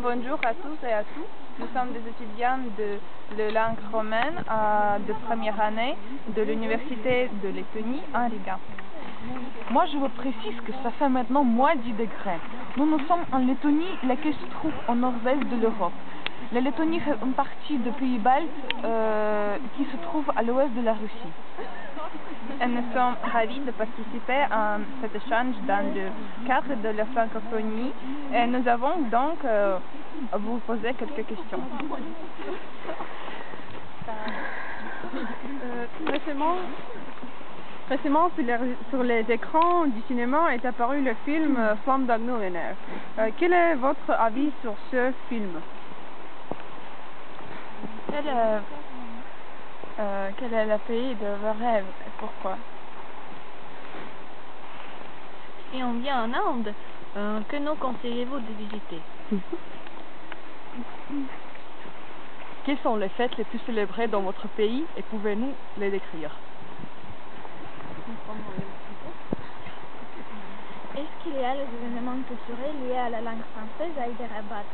Bonjour à tous et à toutes. Nous sommes des étudiants de la langue romaine de première année de l'Université de Lettonie à Riga. Moi, je vous précise que ça fait maintenant moins 10 degrés. Nous sommes en Lettonie, laquelle se trouve au nord-est de l'Europe. La Lettonie fait une partie des pays baltes qui se trouve à l'ouest de la Russie. Et nous sommes ravis de participer à cet échange dans le cadre de la francophonie et nous avons donc à vous poser quelques questions. Récemment, sur les écrans du cinéma est apparu le film Flamme d'Agnolene. Quel est votre avis sur ce film? Quel est le pays de vos rêves et pourquoi? Si on vient en Inde, que nous conseillez-vous de visiter? Quelles sont les fêtes les plus célébrées dans votre pays et pouvez-nous les décrire? Est-ce qu'il y a des événements culturels liés à la langue française à Hyderabad?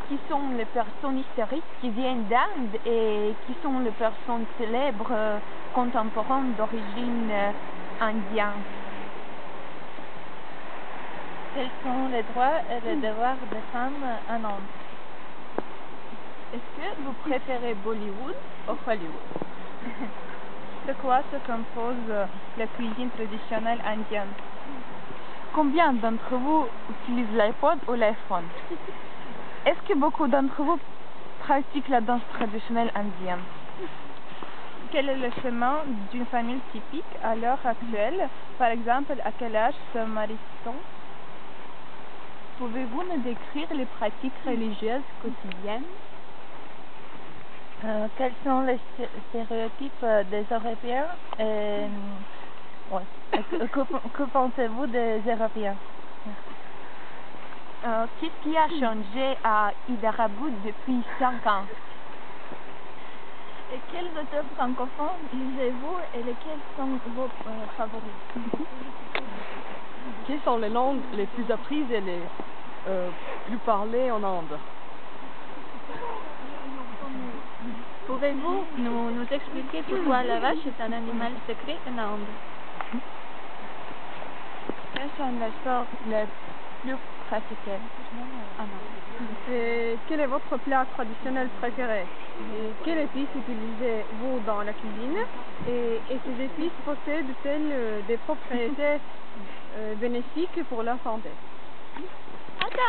Qui sont les personnes historiques qui viennent d'Inde et qui sont les personnes célèbres contemporaines d'origine indienne? Quels sont les droits et les devoirs des femmes en Inde? Est-ce que vous préférez Bollywood ou Hollywood? De quoi se compose la cuisine traditionnelle indienne? Combien d'entre vous utilisent l'iPod ou l'iPhone? Est-ce que beaucoup d'entre vous pratiquent la danse traditionnelle indienne? Quel est le chemin d'une famille typique à l'heure actuelle? Par exemple, à quel âge se marie-t-on? Pouvez-vous nous décrire les pratiques religieuses quotidiennes? Quels sont les stéréotypes des Européens? Que pensez-vous des Européens? Qu'est-ce qui a changé à Hyderabad depuis 5 ans? Et quels auteurs francophones lisez-vous et lesquels sont vos favoris? Quelles sont les langues les plus apprises et les plus parlées en Inde? Pouvez-vous nous expliquer pourquoi la vache est un animal secret en Inde? Quels sont les sports les plus pratiqués en Inde? Et quel est votre plat traditionnel préféré? Et quelles épices utilisez-vous dans la cuisine? Et ces épices possèdent-elles des propriétés bénéfiques pour la santé? Attends!